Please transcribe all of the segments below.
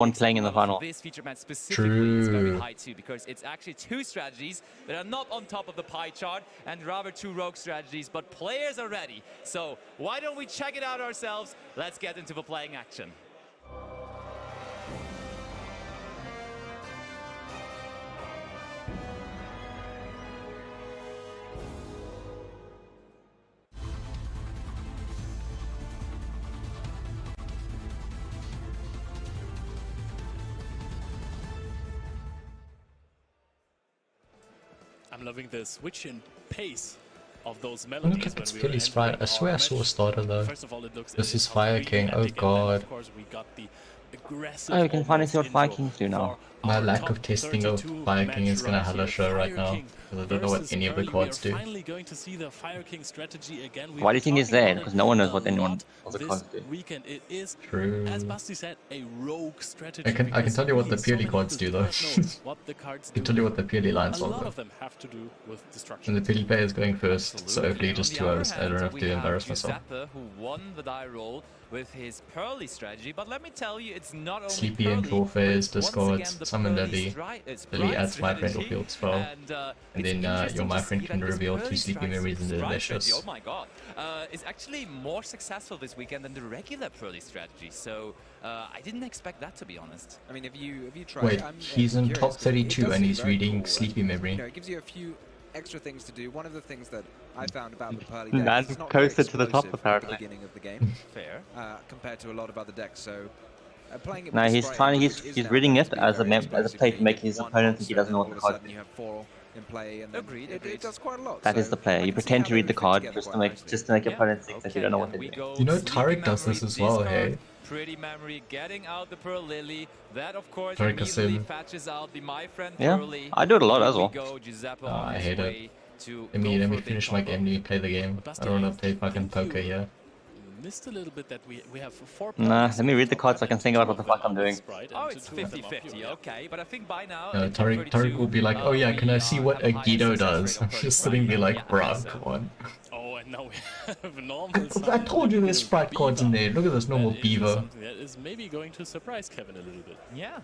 one playing in the final. This feature match specifically is very high too, because it's actually two strategies that are not on top of the pie chart and rather two rogue strategies, but players are ready. So why don't we check it out ourselves? Let's get into the playing action. I'm loving the switch in pace of those melodies. Look at its Philly sprite. I swear I saw a starter though. First of all, it looks This is Fire King. Oh god. of course, we got the aggressive. Oh, you can finally see what Fire Kings do now. My lack of testing of Fire King is gonna have a show right now. Because I don't know what any of the cards do. Finally going to see the Fire King strategy again. Why do you think he's there? Because no one knows what anyone of the cards do. Weekend it is, True. as Basti said, a rogue strategy. I can tell you what the purely cards do though. What the cards I can tell you what the purely lines a are lot though. of them have to do with destruction. And the purely player is going first, so hopefully just 2 hours. I don't have to embarrass myself. Giuseppe, who won the die roll with his Pearly strategy, but let me tell you, it's not only Sleepy Pearly, and draw phase, but once discards, again, the summon Pearly Lily, Sprite Lily adds my friend or strategy. field spell, And and it's then interesting your my to friend see can that this reveal Pearly 2 sleepy Sprite memories in the Sprite strategy, delicious. oh my god, is actually more successful this weekend than the regular Pearly strategy, so I didn't expect that, to be honest. I mean, if you try, Wait, he's in curious, top it 32 does and seem he's very reading cool. Sleepy Memory. You know, it gives you a few extra things to do. One of the things that I found about the Pearly Man deck is it's not very coasted to the top, explosive at apparently. the beginning of the game Fair. compared to a lot of other decks. So playing it No, with he's Sprite trying. Engine, which is He's now reading going it to be as a very as a explosive, play you to know, make you his get one opponent think he monster, doesn't know and what the all of a card sudden is. you have 4 in play, and then Agreed, it does quite a lot. That so is the play. I You can see pretend how to they read the fit card together just to quite make nicely. your opponent think that you don't know what and they're we doing. go You know, Sleepy Tarek does Memory, this as well, discard, hey? Pretty Memory, getting out the Pearl Lily. That, of course, Tarek immediately Kasim. fetches out the My Friend Yeah, Pearly. I do it a lot Here as well. we go, Giuseppe Oh, on I his hate it. way to Let go me for a big finish my combo. game, let me play the game. I don't want to play fucking poker here. Missed a little bit that we have 4 Nah, players let me in read the top cards so I left can and think 2 about what of the them fuck I'm are with doing. Sprite, Oh, and it's 2 of them are 50-50, pure, yeah. okay. But I think by now, in top Tarek 32, will be like, oh yeah, can I see what a have higher Guido success does? rate I'm on Pearly just sitting there Sprite. like, Yeah, bruh, so- come on. Oh, and now we have normal. I told you there's Sprite cards in there. Look at this normal That is beaver. something that is maybe going to surprise Kevin a little bit. Yeah.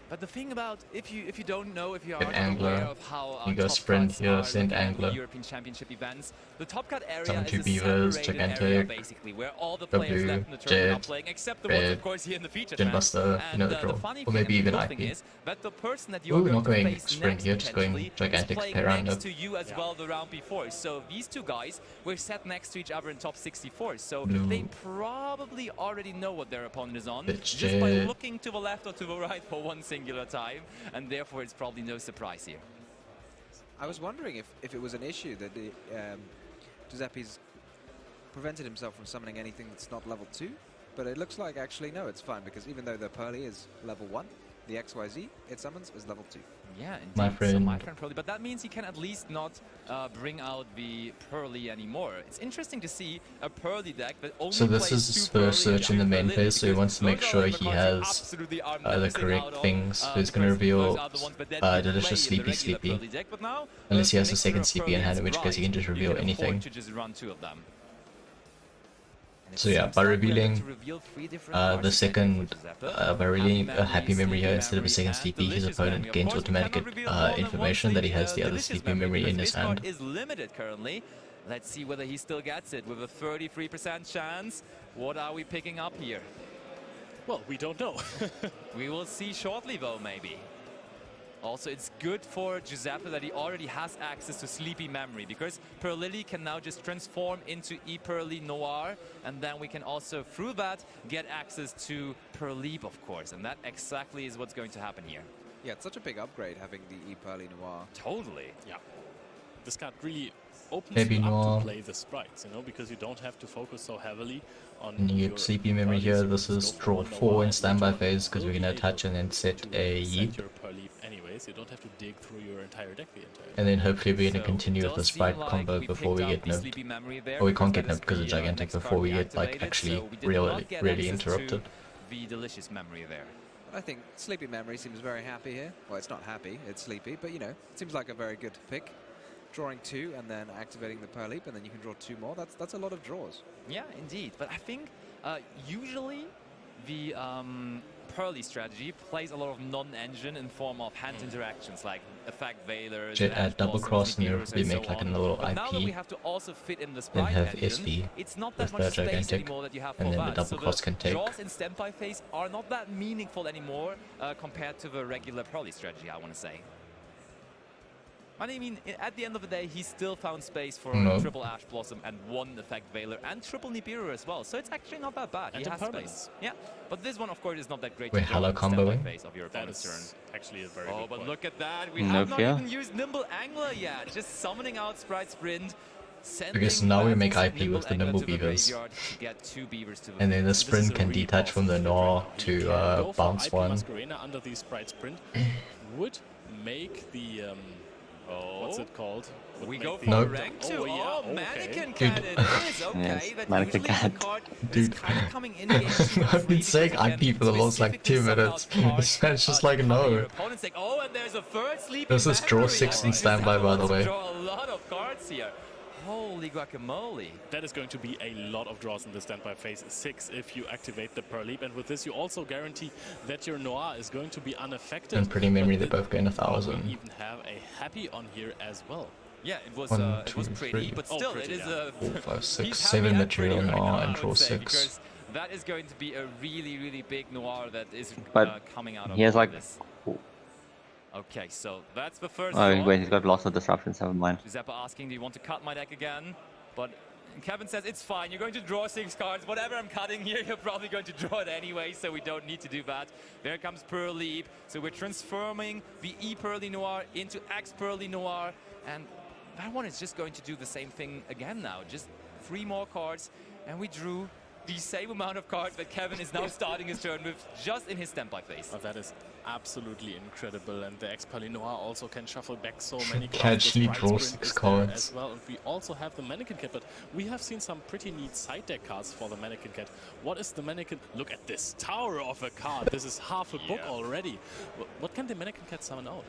But the thing about, if you don't know, if you are Get Angler. aware of how You go top sprint cuts here, are send looking at Angler. the European Championship events, the top cut area Summon is 2 a beavers, separated area, gigantic, basically, where all the players Babu, left in the tournament are Jet, playing, except the ones, Red, of course, here in the feature Gen match. Buster, you know the the drill. funny Or thing maybe and the even cool thing IP. is that the person that you Ooh, are going not to going face sprint next, here, just going potentially, gigantic is playing pair round next up. to you as Yeah. well the round before. So these two guys were set next to each other in top 64. So Blue. they probably already know what their opponent is on, Bitch just by Jet. looking to the left or to the right for one singular time, and therefore it's probably no surprise here. I was wondering if it was an issue that Giuseppe's prevented himself from summoning anything that's not level 2, but it looks like actually no, it's fine, because even though the Pearly is level 1, the XYZ it summons is level 2. Yeah, indeed. My So friend. my friend Pearly, but that means he can at least not bring out the Pearly anymore. It's interesting to see a Pearly deck that only So this plays is his 2 Pearly first search in and the 2 main Pearly, phase, so he because wants to make those are sure the he cards you has absolutely are the missing correct out on, things. So he's because gonna reveal those are the ones that then you Delicious play in Sleepy the regular Sleepy. Pearly deck, but now, Unless he has the a second mixture of Sleepy in Pearly hand, in and which case he can just Sprite, reveal you can afford anything. to just run 2 of them. And it So yeah, seems by like we're going revealing to reveal 3 different the cards second, today for Giuseppe. by revealing a happy memory here Sleepy instead of a second and sleepy, his delicious opponent memory. Of gains course, we automatic cannot reveal more than one information that he has the other delicious sleepy memory in because his this card hand. is limited currently. Let's see whether he still gets it with a 33% chance. What are we picking up here? Well, we don't know. We will see shortly, though, maybe. Also, it's good for Giuseppe that he already has access to Sleepy Memory, because Pearl Lily can now just transform into E-Pearly Noir, and then we can also, through that, get access to Pearleap, of course, and that exactly is what's going to happen here. Yeah, it's such a big upgrade having the E-Pearly Noir. Totally. Yeah. This card really opens Maybe you up more. to play the sprites, you know, because you don't have to focus so heavily on And you your get sleepy memory Pearlies. here. You This can is just go draw for 4 Noir in and standby later phase because will we're be gonna able attach and then set to a set Yeep. your Pearleap anyways. You don't have to dig through your entire deck the entire And then hopefully we're gonna So, continue with the does sprite seem like combo we before we picked get up the nerfed. Sleepy Memory there, Or we can't because get that is nerfed because it's the, gigantic next before card we get like activated, actually so we did not get really access to interrupted. the Delicious Memory there. I think Sleepy Memory seems very happy here. Well, it's not happy, it's sleepy, but you know, it seems like a very good pick. Drawing 2 and then activating the Pearleap, and then you can draw 2 more. That's a lot of draws. Yeah, indeed. But I think usually the Pearly strategy plays a lot of non-engine in form of hand interactions like effect veilers, Jet add double cross and Nibiru's they and make so like on. a little But now that we IP, have to also fit in the then sprite have engine, SV it's not that with much the space gigantic, anymore that you have for and then the that. double So cross can take. draws in standby phase are not that meaningful anymore compared to the regular Pearly strategy, I want to say. I mean, at the end of the day, he still found space for triple Ash Blossom and one Effect Veiler and triple Nibiru as well. So it's actually not that bad. And he has space. Yeah, but this one, of course, is not that great. Wait, hello comboing? Phase of your opponent's turn. Actually a very Oh, good but point. look at that. We No have not fear. even used Nimble Angler yet. Just summoning out Sprite Sprint. Because now we make IP with the Nimble Beavers. And then the sprint can detach from the Noir to bounce one. Masquerena under the Sprite Sprint would make the what's it called? We go for Nope. rank 2. Oh, yeah. Oh, Okay. Mannequin Cat it is. Okay, Yes, that Mannequin usually the Cat. card Dude. is kind of coming in game I've been saying IP for the last like 2 minutes. It's just like no. Oh, and there's a third sleeping This is draw memory. 6 in You just standby, have by the to way. draw a lot of cards here. Holy guacamole. That is going to be a lot of draws in the standby phase 6 if you activate the Pearl Leap, and with this you also guarantee that your Noir is going to be unaffected. And pretty memory, they But both gain we 1,000. even have a Happy on here as well. Yeah, it was 1, 2, pretty, 3. but Oh, still, pretty, it is yeah. 4, 5, 6, he's 7 happy and pretty material right now, Noir I and would draw say, 6. because that is going to be a really, really big Noir that is But coming out of he has all like. this. Okay, so that's the first Oh, draw. wait, he's got lots of disruptions, never mind. Giuseppe asking, do you want to cut my deck again? But Kevin says, it's fine, you're going to draw 6 cards. Whatever I'm cutting here, you're probably going to draw it anyway, so we don't need to do that. There comes Pearl Leap. So we're transforming the E-Pearly Noir into X-Pearly Noir. And that one is just going to do the same thing again now. Just 3 more cards, and we drew the same amount of cards that Kevin is now starting his turn with just in his standby phase. Oh, that is absolutely incredible, and the X-Pearly Noir also can shuffle back so many cards. Can actually The Sprite draw Sprint 6 is there cards. as well, and we also have the Mannequin Cat, but we have seen some pretty neat side deck cards for the Mannequin Cat. What is the Mannequin? Look at this tower of a card. This is half a book already. What can the Mannequin Cat summon out?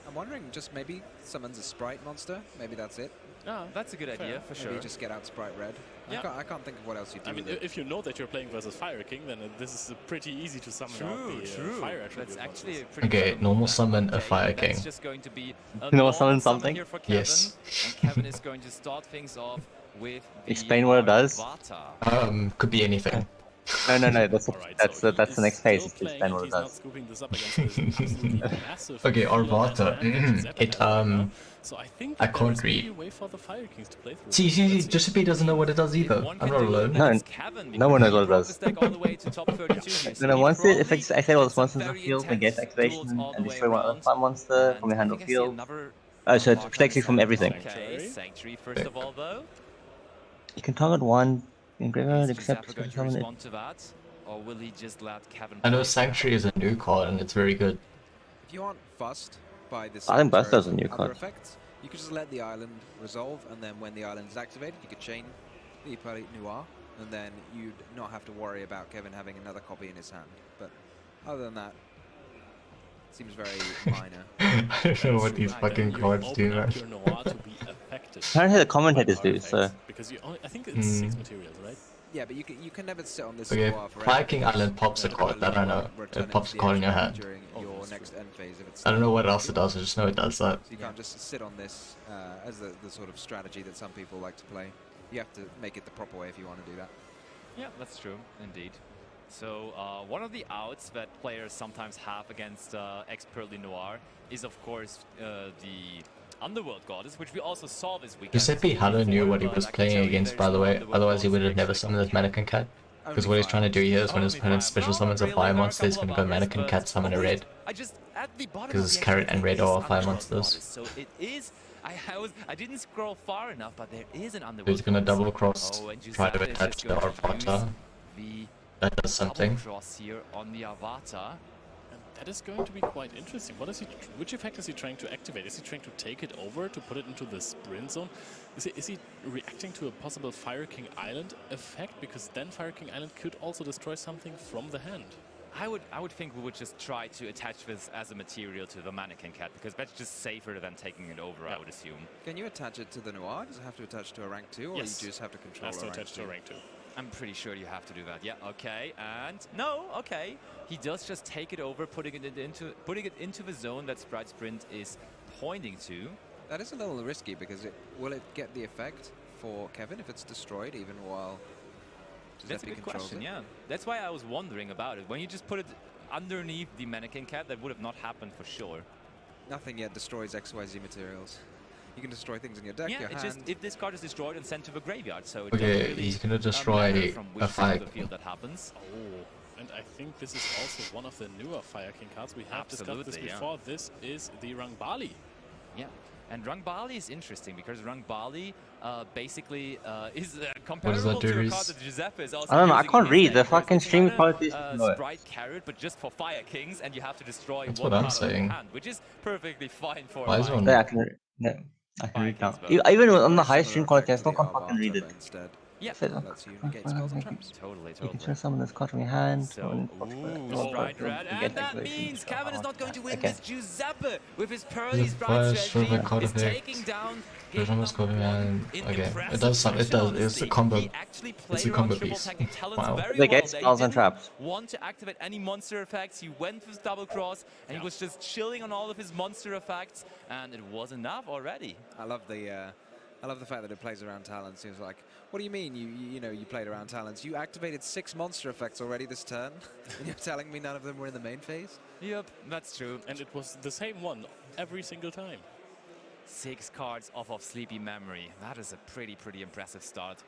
I'm wondering, just maybe summons a Sprite monster. Maybe that's it. Ah, that's a good idea, for Maybe sure. just get out Sprite Red. Yeah. I can't think of what else you do. I mean, with it. if you know that you're playing versus Fire King, then this is pretty easy to summon out the Fire Attribute. That's actually a monsters. pretty Okay, good normal move. summon a Okay, Fire that's King. just going to be a Normal summon normal something? here for Kevin, Yes. And Kevin is going to start things off with the Explain what it does. Avatar. Could be anything. No, that's Alright, that's so that's he the is next phase. still Is to playing explain it. what it He's not does. scooping this up against this absolutely massive Okay, field Arvata. of hand that Giuseppe It, has right now. So I think I there can't is maybe read. a way for the Fire Kings to play through. See, Let's see. Giuseppe doesn't know what it does either. One I'm can not do it, alone. then No, it's Kevin, no one knows because what it he does. brought this deck all the way to top 32 here. So No, he once the probably effects, I say all had the some monsters in the very field, and get intense activation, duels all and the way destroy one around. other farm monster And from your I hand or think I see field. another So it mark on protects you the from side. everything. Okay, Sanctuary first of all, though. You can target one in graveyard Is except Giuseppe going to summon it. respond to that? Or will he just let Kevin I know play? Sanctuary is a new card and it's very good. If you aren't fussed by this, I think Buster's a new card. effects, you could just let the island resolve, and then when the island is activated, you could chain the Pearly Noir, and then you'd not have to worry about Kevin having another copy in his hand. But other than that, it seems very minor. I don't know what these fucking cards do, man. Apparently the commentators do, so. Because you only, I think it's 6 materials, right? Yeah, but you can never sit on this Okay, Noir forever. Fire King Island pops a card, I don't know. Return It pops to a the card in your edge hand. during your next end phase if it's I don't know what else it does, I just know it does that. So you can't just sit on this as the sort of strategy that some people like to play. You have to make it the proper way if you want to do that. Yeah, that's true, indeed. So one of the outs that players sometimes have against ex-Pearly Noir is, of course, the Underworld Goddess, which we also saw this weekend. Giuseppe Hallo knew what he was playing against, by the way, otherwise he would have never summoned this Mannequin Cat. Because what he's trying to do here is when his opponent special summons a fire monster, he's gonna go Mannequin Cat, summon a red. Because it's carrot and red are fire monsters. So it is. I didn't scroll far enough, but there is an Underworld. So he's gonna Goddess. double cross, Oh, and try to Giuseppe is attach just the going to Arvata. use That does the something. double cross here on the Avatar. And that is going to be quite interesting. What is he? Which effect is he trying to activate? Is he trying to take it over to put it into the sprint zone? Is he reacting to a possible Fire King Island effect? Because then Fire King Island could also destroy something from the hand. I would think we would just try to attach this as a material to the Mannequin Cat, because that's just safer than taking it over, I would assume. Can you attach it to the Noir? Does it have to attach to a rank 2, or Yes. you just have to control Has a to rank attach to 2? a rank 2. I'm pretty sure you have to do that. Yeah, okay, and no, okay. He does just take it over, putting it into the zone that Sprite Sprint is pointing to. That is a little risky because will it get the effect for Kevin if it's destroyed even while That's a good question, yeah. That's why I was wondering about it. When you just put it underneath the Mannequin Cat, that would have not happened for sure. Nothing yet destroys XYZ materials. You can destroy things in your deck, yeah, your it's hand. just if this card is destroyed and sent to the graveyard, so it Okay, doesn't really he's gonna destroy a fire. the field that happens. Oh, and I think this is also one of the newer Fire King cards. We have discussed this before. Yeah. This is the Rangbali. Yeah, and Rangbali is interesting because Rangbali basically is comparable to a card that Giuseppe is also I don't know, I using can't in his read. deck, The whereas fucking it's stream kinda, quality is low. Sprite Carrot, but just for Fire Kings, and you have to destroy That's one what I'm card of your saying. hand, which is perfectly fine for Why is Fire one- Yeah, I can read now. Vikings, Even on the Very high similar stream quality, I effect still to can't the fucking read it. Arvata, but instead Yeah, lets you negate spells and traps. totally. You can turn summon this card from your hand. So, Sprite Red, and that means Kevin is not going to win this. Giuseppe, with his Pearly Sprite strategy, is taking down There's almost going on. Okay, it does some. It does. It's a combo. He actually played It's a around combo triple piece. attacking talents Wow. very They get well. spells and traps. Want to activate any monster effects. He went with double cross, and he was just chilling on all of his monster effects, and it was enough already. I love the fact that it plays around talents. He was like, "What do you mean? You know you played around talents? You activated 6 monster effects already this turn, and you're telling me none of them were in the main phase?" Yep, that's true. And it was the same one every single time. 6 cards off of Sleepy Memory. That is a pretty impressive start.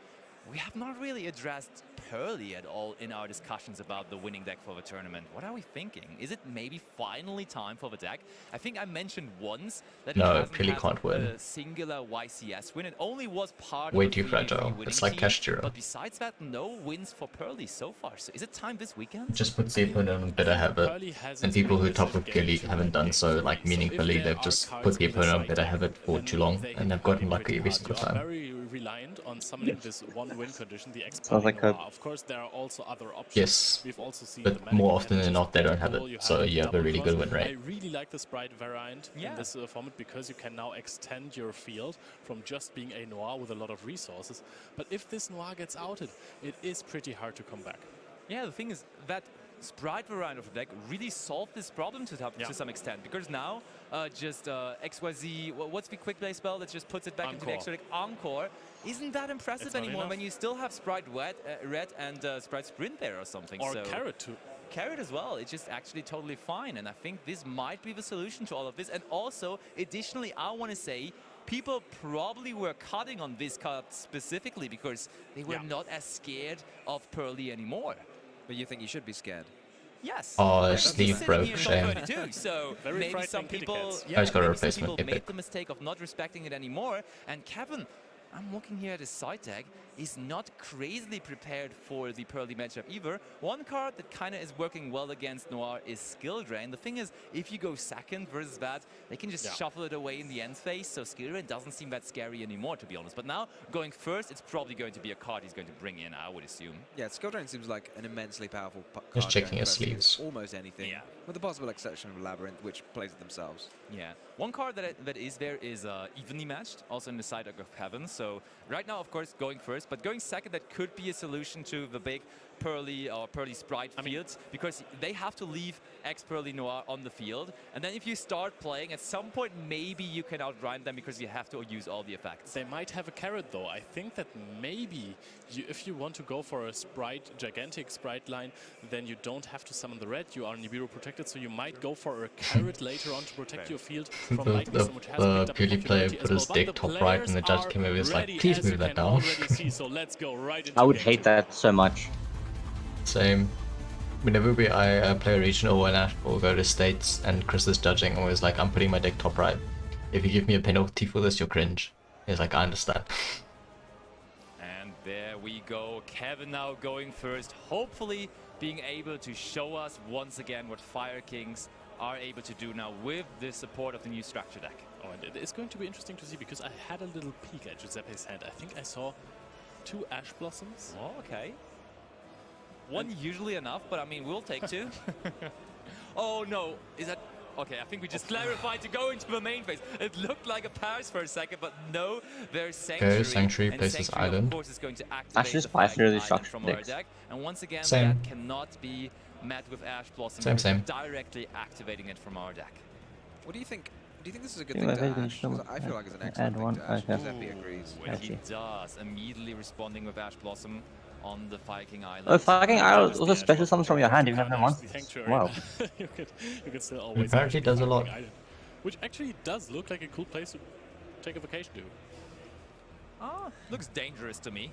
We have not really addressed Pearly at all in our discussions about the winning deck for the tournament. What are we thinking? Is it maybe finally time for the deck? I think I mentioned once that No, it hasn't Pearly had can't win. a singular YCS win. It only was part Way of too the 3v3 fragile. winning It's like team, Kashjiro. But besides that, no wins for Pearly so far. So is it time this weekend? Just put the opponent on a better habit, and people who top of Gilly haven't done so like meaningfully. They've just put the opponent on better habit for too long, and they've gotten lucky every single time. Very reliant on summoning this one win condition, the Sounds like a- Of course, there are also other options. Yes, We've also seen but the more Mannequin often than Cat, not, they don't have double, it, so you have a double really good cross. win I rate. really like the Sprite variant in Yeah. this format because you can now extend your field from just being a Noir with a lot of resources. But if this Noir gets outed, it is pretty hard to come back. Yeah, the thing is that Sprite variant of the deck really solved this problem to some extent, because now just XYZ, what's the quick play spell that just puts it back into the extra deck? Encore isn't that impressive It's not anymore enough. when you still have Sprite Red and Sprite Sprint there or something. Or so Carrot too. Carrot as well, it's just actually totally fine, and I think this might be the solution to all of this. And also, additionally, I want to say, people probably were cutting on this card specifically because they were not as scared of Pearly anymore. But you think you should be scared? Yes. Oh, And Steve he's sitting broke, here shame. top 32, so Very maybe frightening some kitty people, cats. Oh, he's got a maybe some replacement people made epic. the mistake of not respecting it anymore. And Kevin, I'm looking here at his side deck, is not crazily prepared for the Pearly matchup either. One card that kind of is working well against Noir is Skill Drain. The thing is, if you go second versus that, they can just shuffle it away in the end phase, so Skill Drain doesn't seem that scary anymore, to be honest. But now, going first, it's probably going to be a card he's going to bring in, I would assume. Yeah, Skill Drain seems like an immensely powerful card. Just checking going his first against sleeves. Almost anything. Yeah. With the possible exception of Labyrinth, which plays it themselves. Yeah. One card that is there is evenly matched, also in the side deck of Heaven. So right now, of course, going first, but going second, that could be a solution to the big Pearly or Pearly Sprite fields, because they have to leave X-Pearly Noir on the field. And then if you start playing, at some point, maybe you can outrun them because you have to use all the effects. They might have a carrot though. I think that maybe if you want to go for a gigantic Sprite line, then you don't have to summon the red. You are Nibiru protected, so you might go for a carrot later on to protect your field from lightning, which has picked up Pearly player popularity put as his well. deck But the top right, and the judge players came over and was are like, ready, please as you move that can down. already see, so let's go right into I would game hate two. that so much. Same. Whenever I play a regional or national, go to states, and Chris is judging, always like, I'm putting my deck top right. If you give me a penalty for this, you'll cringe. He's like, I understand. And there we go. Kevin now going first, hopefully being able to show us once again what Fire Kings are able to do now with the support of the new structure deck. Oh, and it's going to be interesting to see, because I had a little peek at Giuseppe's hand. I think I saw 2 Ash Blossoms. Oh, okay. One usually enough, but I mean, we'll take 2. Oh no, is that... Okay, I think we just clarified to go into the main phase. It looked like a pass for a second, but no, there's Sanctuary. Okay, Sanctuary and places Sanctuary, Island. of course, is going to activate Actually, the Spice Fighting really Island structured from our decks. deck. And once again, Same. that cannot be met with Ash Blossom. Same, because we're same. directly activating it from our deck. What do you think? Do you think this is a good Yeah, thing I to think we Ash? should 'Cause I feel like it's an add excellent thing one. to Ash. Okay. Giuseppe agrees. Well, he Actually. does, immediately responding with Ash Blossom on the Viking Island. Oh, Viking Island Just also the special Ash summons from your hand if you have no Ash monsters. Sanctuary. Wow. you could still always Apparently Ash the does a lot. Viking Island, which actually does look like a cool place to take a vacation to. Looks dangerous to me.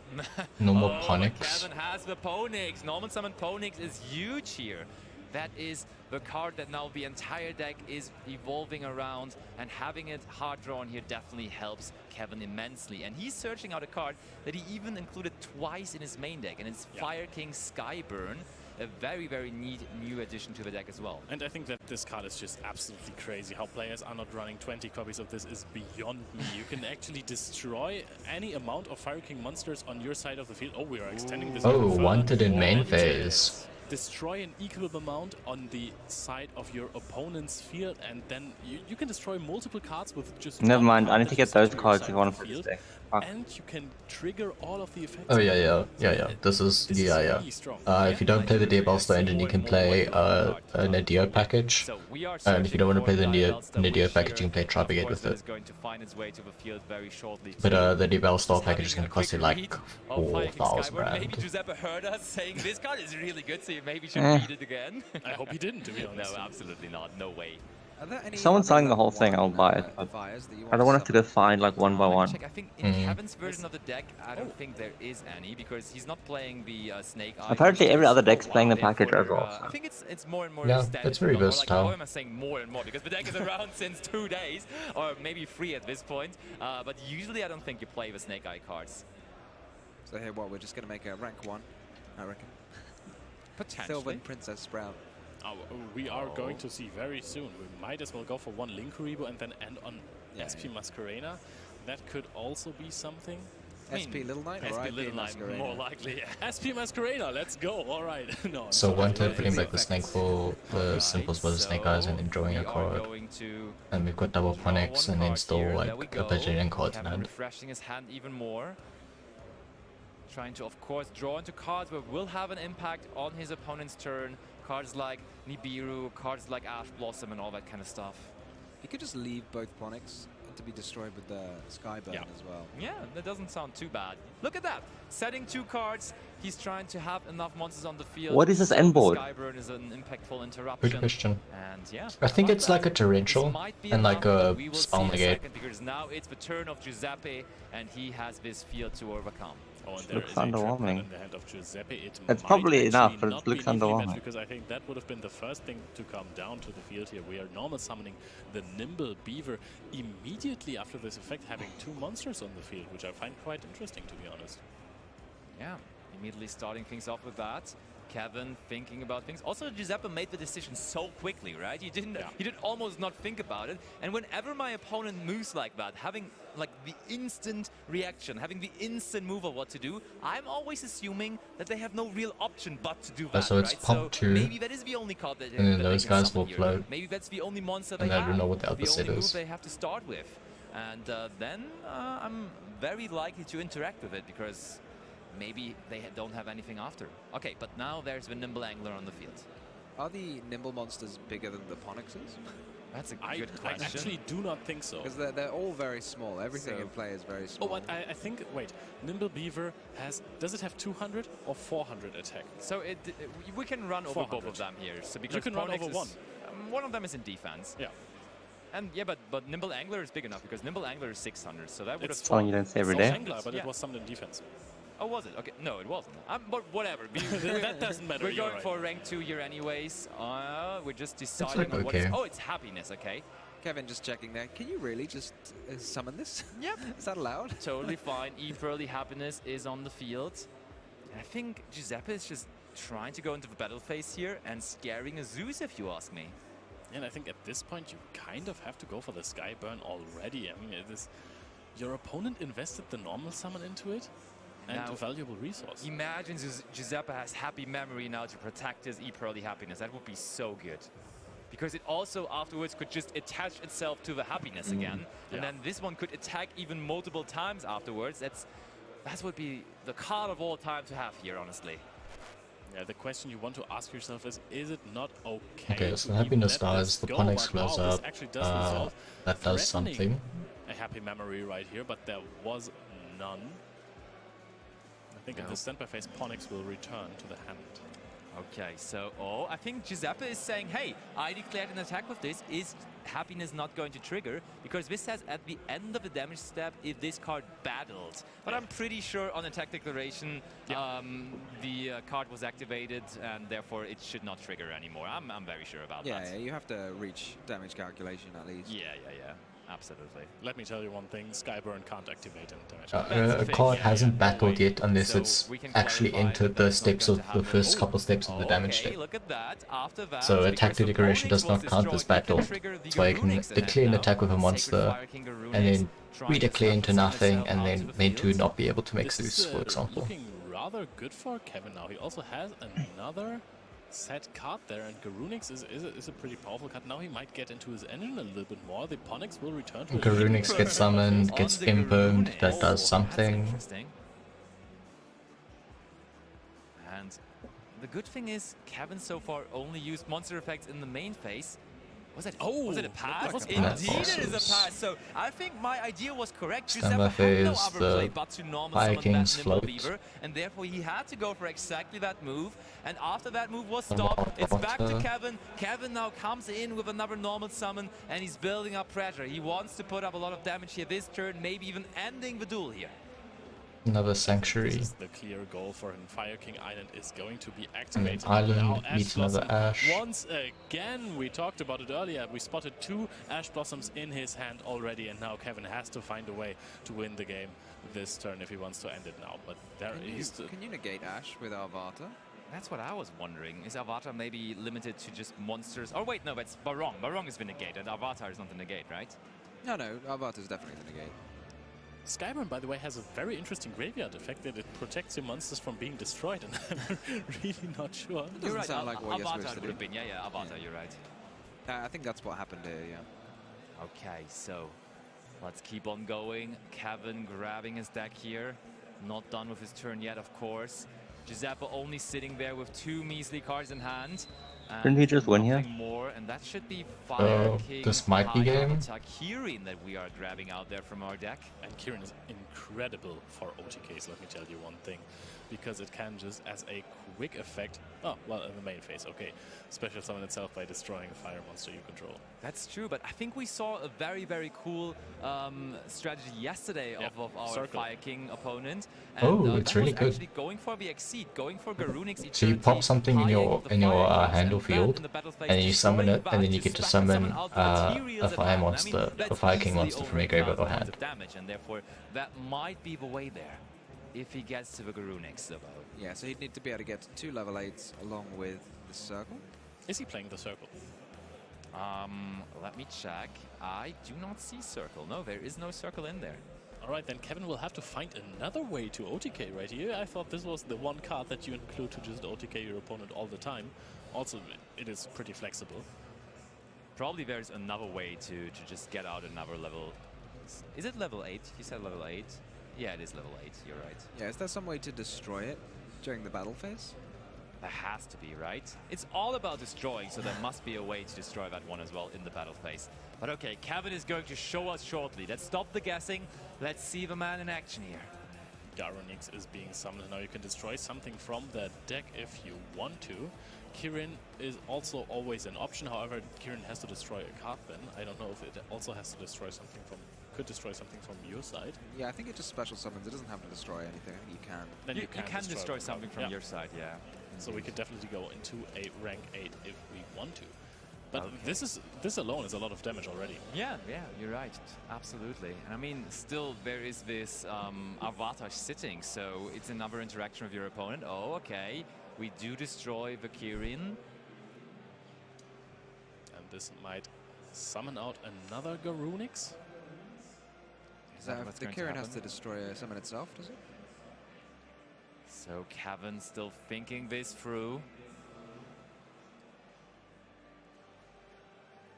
No more Oh, Ponix. Kevin has the Ponix. Normal summon Ponix is huge here. That is the card that now the entire deck is evolving around, and having it hard drawn here definitely helps Kevin immensely. And he's searching out a card that he even included twice in his main deck, and it's Fire King Skyburn. A very, very neat new addition to the deck as well. And I think that this card is just absolutely crazy. How players are not running 20 copies of this is beyond me. You can actually destroy any amount of Fire King monsters on your side of the field. Oh, we are extending this. Oh, even further. wanted in main And phase. destroy an equal amount on the side of your opponent's field, and then you can destroy multiple cards with just Never one mind, card I need that to you get set those to your cards side if I want of to the play this field, deck. Fuck. and you can trigger all of the effects. Oh yeah, of yeah, it. yeah, yeah. This is This is yeah. really strong. If you don't play the Diabolsto engine, you can play a Nadir package. So we are And if you don't want to play the Diabolsto, Nadir which package, you here, can play of Trapigate course, with that it. is going to find its way to the field very shortly. But too. the Diabolsto Just package is having going a to cost you quick like read of Fire King 4,000 Skyburn. Maybe rand. Giuseppe heard us saying this card is really good, so you maybe should Eh. read it again. I hope he didn't, to be honest. No, absolutely not. No way. Are there any If someone's other selling the whole level thing, one, I'll buy it, but fires that you I don't want to have to go summon? find like one by Let me one. check. I think in Mhm. Kevin's version of the deck, I don't think there is any, because he's not playing the Snake Eye. Apparently every other deck's playing the Therefore, package as well. I think it's more and more Yeah, standard. it's very or like, versatile. why am I saying more and more? Because the deck is around since 2 days, or maybe 3 at this point. But usually I don't think you play the Snake Eye cards. So here, what, we're just going to make a rank 1, I reckon. Potentially. Sylvan Princess Sprout. Oh, we are going to see very soon. We might as well go for one Linkuribo and then end on SP Masquerena. That could also be something. SP Little Knight or SP IP Little Knight, Masquerade? more likely. Yeah. SP Masquerena, let's go. All right. No. So one time putting the back the snake for the simples for the snake eyes and enjoying a card. And we've got double Ponix and then still like a bajillion cards in hand. Refreshing his hand even more. Trying to, of course, draw into cards that will have an impact on his opponent's turn. Cards like Nibiru, cards like Ash Blossom, and all that kind of stuff. You could just leave both Ponix to be destroyed with the Skyburn as well. Yeah, that doesn't sound too bad. Look at that. Setting 2 cards. He's trying to have enough monsters on the field. What is this so end board? Skyburn is an impactful interruption. Good question. And yeah, I think like it's that. like a torrential This might be and like enough, but a we will see spell in a negate. second, because now it's the turn of Giuseppe, and he has this field to overcome. Oh, and It there looks is a trap underwhelming. in the hand of Giuseppe. It It's might probably enough, actually but it not looks be an easy match, underwhelming. because I think that would have been the first thing to come down to the field here. We are normal summoning the Nimble Beaver immediately after this effect, having 2 monsters on the field, which I find quite interesting, to be honest. Yeah, immediately starting things off with that. Kevin thinking about things. Also, Giuseppe made the decision so quickly, right? He did almost not think about it. And whenever my opponent moves like that, having like the instant reaction, having the instant move of what to do, I'm always assuming that they have no real option but to do that. So it's right? pump 2, maybe that is the only card that, and then that those they can guys summon will here. float. Maybe that's the only monster And they I have. don't know what the only opposite move is. they have to start with. And then I'm very likely to interact with it, because maybe they don't have anything after. Okay, but now there's the Nimble Angler on the field. Are the Nimble monsters bigger than the Ponixes? That's a I good question. actually do not think so. Because they're all very small. Everything in play is very small. Oh, but I think, wait, Nimble Beaver has, does it have 200 or 400 attack? So we can run over both 400. of them here. So because You can run Ponix over is, one. One of them is in defense. Yeah. And yeah, but Nimble Angler is big enough, because Nimble Angler is 600, so that would have... It's Something you don't say every It's day. Angler, but Yeah. it was summoned in defense. Oh, was it? Okay, no, it wasn't. But whatever. That doesn't matter. We're you're going right. for rank 2 here anyways. We're just deciding like on what is... okay. Oh, it's happiness, okay. Kevin just checking there. Can you really just summon this? Yep. Is that allowed? Totally fine. E-Pearly Happiness is on the field. I think Giuseppe is just trying to go into the battle phase here and scaring a Zeus, if you ask me. And I think at this point you kind of have to go for the Skyburn already. I mean, it is, your opponent invested the normal summon into it, and Now, a valuable resource. Imagine Giuseppe has Happy Memory now to protect his E-Pearly Happiness. That would be so good. because it also afterwards could just attach itself to the happiness again, and then this one could attack even multiple times afterwards. That would be the card of all time to have here, honestly. Yeah, the question you want to ask yourself is it not okay? Okay, so happiness dies, the Ponix blows up, that does something. A happy memory right here, but there was none. I think in the standby phase, Ponix will return to the hand. Okay, so, I think Giuseppe is saying, hey, I declared an attack with this. Is happiness not going to trigger? Because this says at the end of the damage step, if this card battled. But I'm pretty sure on attack declaration, the card was activated, and therefore it should not trigger anymore. I'm very sure about that. Yeah, you have to reach damage calculation at least. Yeah. Absolutely. Let me tell you one thing, Skyburn can't activate damage. A card hasn't battled yet unless it's actually entered the steps of the first couple steps of the damage step. Look at that. After that, So attack decoration does not count as battle. That's why you can declare an attack with a monster and then redeclare into nothing and then meant to not be able to make Zeus, for example. Looking rather good for Kevin now. He also has another set card there, and Garunix is a pretty powerful card. Now he might get into his engine a little bit more. The Ponix will return to Garunix gets summoned, gets impermed, that does something. And the good thing is, Kevin so far only used monster effects in the main phase. Was it a pass? Indeed it is a pass. So I think my idea was correct. Giuseppe had no other play but to normal summon that Nimble Beaver, and therefore he had to go for exactly that move. And after that move was stopped, it's back to Kevin. Kevin now comes in with another normal summon, and he's building up pressure. He wants to put up a lot of damage here this turn, maybe even ending the duel here. Another Sanctuary. This is the clear goal for him. Fire King Island is going to be activated. Island meets another Ash. Once again, we talked about it earlier. We spotted 2 Ash Blossoms in his hand already, and now Kevin has to find a way to win the game this turn if he wants to end it now. But there is. Can you negate Ash with Avatar? That's what I was wondering. Is Avatar maybe limited to just monsters? Oh wait, no, that's Barong. Barong has been negated. Avatar is not the negate, right? No, Avatar is definitely the negate. Skyburn, by the way, has a very interesting graveyard effect that it protects your monsters from being destroyed, and I'm really not sure. It doesn't sound like what you're supposed to do. Been. Yeah, Avatar, you're right. I think that's what happened here, yeah. Okay, so let's keep on going. Kevin grabbing his deck here. Not done with his turn yet, of course. Giuseppe only sitting there with 2 measly cards in hand. Didn't he just win here? More, and that should be Fire King. This might be game. Kirin that we are grabbing out there from our deck. And Kirin is incredible for OTKs, let me tell you one thing. Because it can just, as a quick effect, in the main phase, okay, special summon itself by destroying a fire monster you control. That's true, but I think we saw a very, very cool strategy yesterday of our Fire King opponent. And, it's really good. Actually going for the Exceed, going for Garunix Eternity. So you pop something in your handle field, and then you summon it, and then you get to summon a fire monster, a Fire King monster from your graveyard or hand. And therefore, that might be the way there. If he gets to the Garunix, though. Yeah, so he'd need to be able to get 2 level 8s along with the circle. Is he playing the circle? Let me check. I do not see circle. No, there is no circle in there. Alright, then Kevin will have to find another way to OTK right here. I thought this was the one card that you include to just OTK your opponent all the time. Also, it is pretty flexible. Probably there's another way to just get out another level. Is it level 8? You said level 8? Yeah, it is level 8, you're right. Yeah, is there some way to destroy it during the battle phase? There has to be, right? It's all about destroying, so there must be a way to destroy that one as well in the battle phase. But okay, Kevin is going to show us shortly. Let's stop the guessing. Let's see the man in action here. Garunix is being summoned. Now you can destroy something from the deck if you want to. Kirin is also always an option. However, Kirin has to destroy a card then. I don't know if it also has to destroy something from... could destroy something from your side. Yeah, I think it just special summons. It doesn't have to destroy anything. I think you can. Then you can destroy something from your side, yeah. So we could definitely go into a rank 8 if we want to. But this alone is a lot of damage already. Yeah, you're right. Absolutely. And I mean, still there is this Avatar sitting, so it's another interaction with your opponent. Oh, okay. We do destroy the Kirin. And this might summon out another Garunix. The Kirin has to destroy summon itself, does it? So Kevin still thinking this through.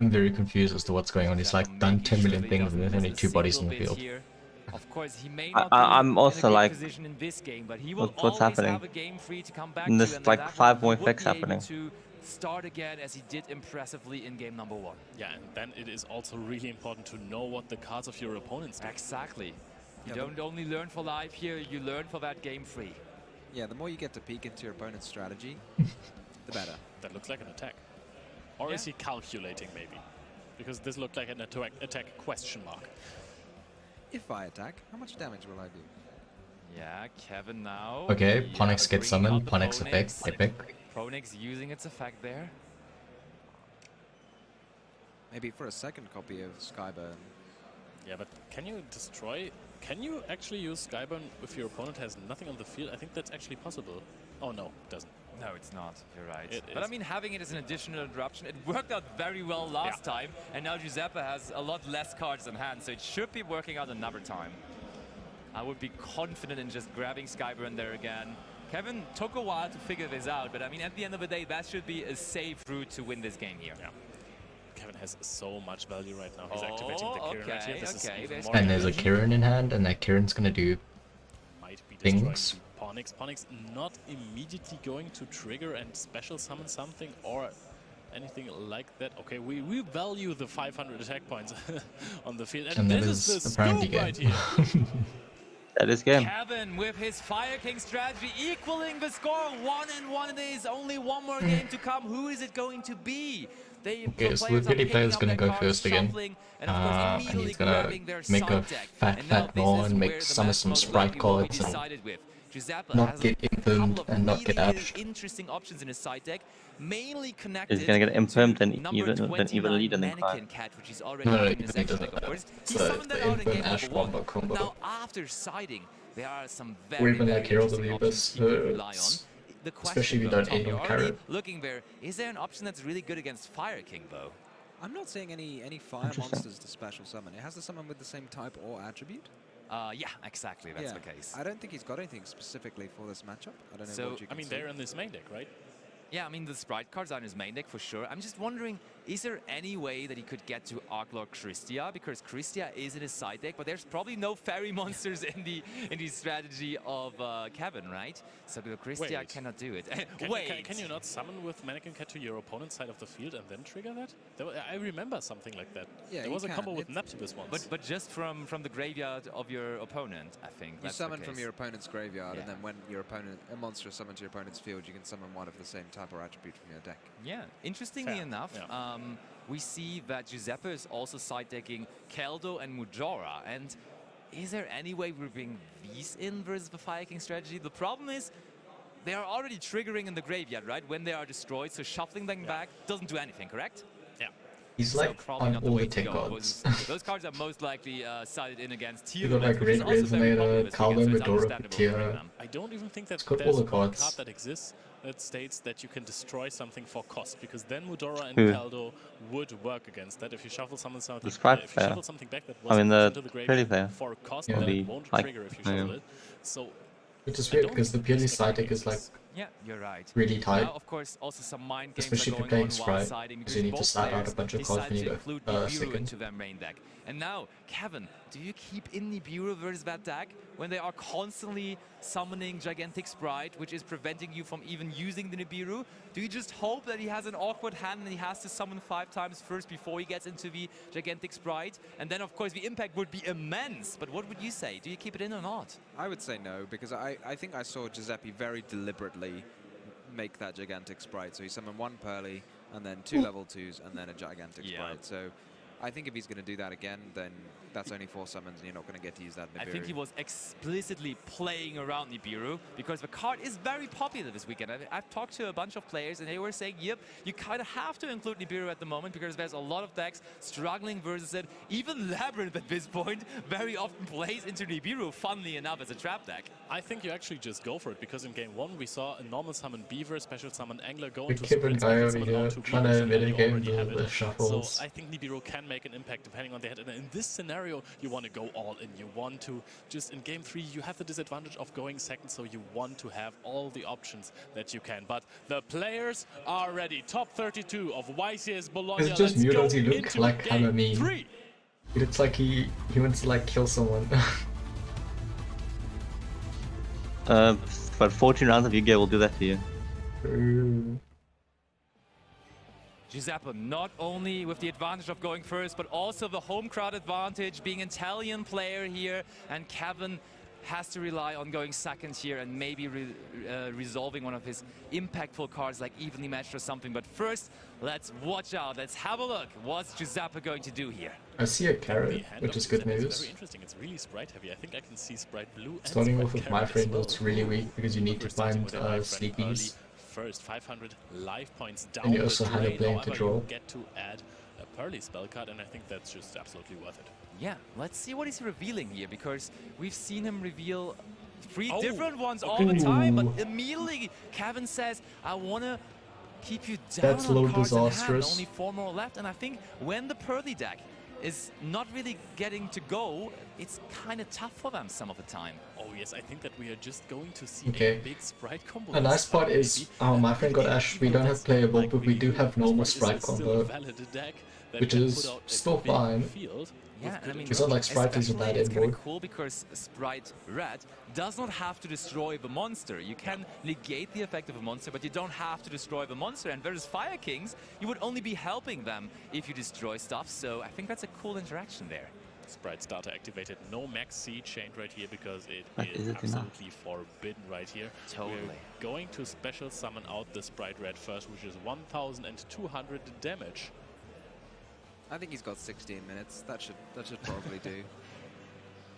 I'm very confused as to what's going on. He's like done 10 million things and there's only 2 bodies in the field. Of course, he may I- not be I'm also in a great like, position in this game, but he will what's always happening? have a game free to come back And to, there's and like that 5 more one, he would effects be able happening. to start again as he did impressively in game number 1. Yeah, and then it is also really important to know what the cards of your opponents do. Exactly. You Yeah, don't only learn for life here, you learn for that game free. Yeah, the more you get to peek into your opponent's strategy, the better. That looks like an attack. Or Yeah. is he calculating maybe? Because this looked like an attack question mark. If I attack, how much damage will I do? Yeah, Kevin now. Okay, Yeah, Ponix gets bringing out summoned, the Ponix effect, Ponix. epic. Ponix using its effect there. Maybe for a second copy of Skyburn. Yeah, but can you destroy... Can you actually use Skyburn if your opponent has nothing on the field? I think that's actually possible. Oh no, it doesn't. No, it's not. You're right. It But I is. mean, having it as an additional interruption, it worked out very well last time, and now Giuseppe has a lot less cards in hand, so it should be working out another time. I would be confident in just grabbing Skyburn there again. Kevin took a while to figure this out, but I mean, at the end of the day, that should be a safe route to win this game here. Yeah. Kevin has so much value right now. He's activating the Kirin right here. This is even there's more And there's a damage. Kirin in hand, and that Kirin's gonna do Might be destroying things. the Ponix. Ponix not immediately going to trigger and special summon something or anything like that. Okay, we value the 500 attack points on the field. And that this is the apparently scoop right game. here. That is game. Kevin with his Fire King strategy equaling the score 1-1. There is only one more game to come. Who is it going to be? Okay, so the Billy player's gonna go first again. And he's gonna make a fat wall and make some sprite cards and not get infirmed and not get out. Interesting options in his side deck, mainly connected. He's gonna get infirmed and number even lead and then cry. Mannequin Cat, which he's already No, in his it action doesn't deck, of matter. course. He So summoned that the out in infirm game Ash number bomb 1. combo. Now after siding, there are some Or very, even very like Hero of the interesting Reapers options he could rely on. hurts. The question, Especially if you though, don't Tom, aim you're on already carrot. looking there. Is there an option that's really good against Fire King, though? I'm not seeing any fire monsters to special summon. It has to summon with the same type or attribute. Yeah, exactly. That's the case. I don't think he's got anything specifically for this matchup. I don't know So, what you I can mean, see. they're in this main deck, right? Yeah, I mean, the Sprite cards are in his main deck for sure. I'm just wondering, is there any way that he could get to Archlord Christia? Because Christia is in his side deck, but there's probably no fairy monsters in the strategy of Kevin, right? So the Christia Wait. cannot do it. Can you not summon with Mannequin Cat to your opponent's side of the field and then trigger that? I remember something like that. Yeah, there you was a can. combo with It's- Neptibus once. But just from the graveyard of your opponent, I think. You that's summon the from case. your opponent's graveyard, and Yeah. then when a monster is summoned to your opponent's field, you can summon one of the same type or attribute from your deck. Yeah, interestingly Fair, enough, yeah. we see that Giuseppe is also side decking Keldo and Mujora. And is there any way we bring these in versus the Fire King strategy? The problem is they are already triggering in the graveyard, right? When they are destroyed, so shuffling them back doesn't do anything, correct? yeah. He's So like probably on not the all way the to tech go. gods. Those cards are most likely sided in against You Tier got like which is Red also very popular Resonator, this Caldo, weekend, so it's Medora, understandable to bring Katia. them. I don't even think that got there's all the one cards. card that exists that states that you can destroy something for cost, because then Mudora and Who? Caldo would work against that. If you shuffle something, The Sprite if you player. shuffle something back that I was mean, the into the Purely graveyard player. for cost, Yeah. then The it won't like- trigger if you yeah. shuffle it. So Which is I weird don't because the think purely this side deck deck is like exists. Yeah, you're right. really tight. Now, of course, also some mind games Especially if are you're going on playing while Sprite, siding, because you need to both side out a players bunch of cards when decide you to go include Nibiru second. into their main deck. And now, Kevin, do you keep in Nibiru versus that deck when they are constantly summoning Gigantic Sprite, which is preventing you from even using the Nibiru? Do you just hope that he has an awkward hand and he has to summon 5 times first before he gets into the Gigantic Sprite? And then, of course, the impact would be immense. But what would you say? Do you keep it in or not? I would say no, because I think I saw Giuseppe very deliberately make that Gigantic Sprite. So he summoned 1 Pearly, and then 2 level 2s, and then a Gigantic Yeah. Sprite. So I think if he's going to do that again, then that's only 4 summons, and you're not going to get to use that Nibiru. I think he was explicitly playing around Nibiru because the card is very popular this weekend. I've talked to a bunch of players and they were saying, yep, you kind of have to include Nibiru at the moment because there's a lot of decks struggling versus it. Even Labyrinth at this point very often plays into Nibiru, funnily enough, as a trap deck. I think you actually just go for it, because in game 1 we saw a normal summon Beaver, special summon Angler, go The into Kip and Sprint, guy special over summon here all 2 trying Beavers, to and then you mitigate already have the it. shuffles. So I think Nibiru can make an impact depending on the head. And in this scenario, you want to go all in. You want to just, in game 3, you have the disadvantage of going second, so you want to have all the options that you can. But the players are ready. Top 32 of YCS Bologna. It's just new, does he look into like kind of mean? 3. It looks like he wants to like kill someone. But 14 rounds of Yu-Gi-Oh will do that to you. Ooh. Giuseppe not only with the advantage of going first, but also the home crowd advantage, being an Italian player here, and Kevin has to rely on going second here and maybe resolving one of his impactful cards like evenly matched or something. But first, let's watch out. Let's have a look. What's Giuseppe going to do here? I see a carrot, which is good It's news. very interesting. It's really sprite heavy. I think I can see sprite blue. And Starting sprite off with carrot my as friend well. looks really weak because you need to We're starting find with my friend sleepies. early First 500 life points down. And you also the had a drain. blame to However, draw. you get to add a Pearly spell card, and I think that's just absolutely worth it. Yeah, let's see what he's revealing here, because we've seen him reveal 3 Oh, different ones okay. all the time, but Ooh. immediately Kevin says, I want to keep you down That's a on little cards in hand. disastrous. Only 4 more left, and I think when the Pearly deck is not really getting to go, it's kind of tough for them some of the time. Oh yes, I think that we are just going to see Okay. a big sprite combo. A nice part is, my friend got Ash, we don't have playable, but we do have normal sprite combo, which is still fine. Yeah, I mean, It's not like Sprite isn't especially bad it's kind anymore. of cool because Sprite Red does not have to destroy the monster. You can negate the effect of a monster, but you don't have to destroy the monster. And whereas Fire Kings, you would only be helping them if you destroy stuff. So I think that's a cool interaction there. Sprite starter activated. No max C chained right here because it But is is it absolutely forbidden right here. Totally. We're going to special summon out the Sprite Red first, which is 1,200 damage. I think he's got 16 minutes. That should probably do.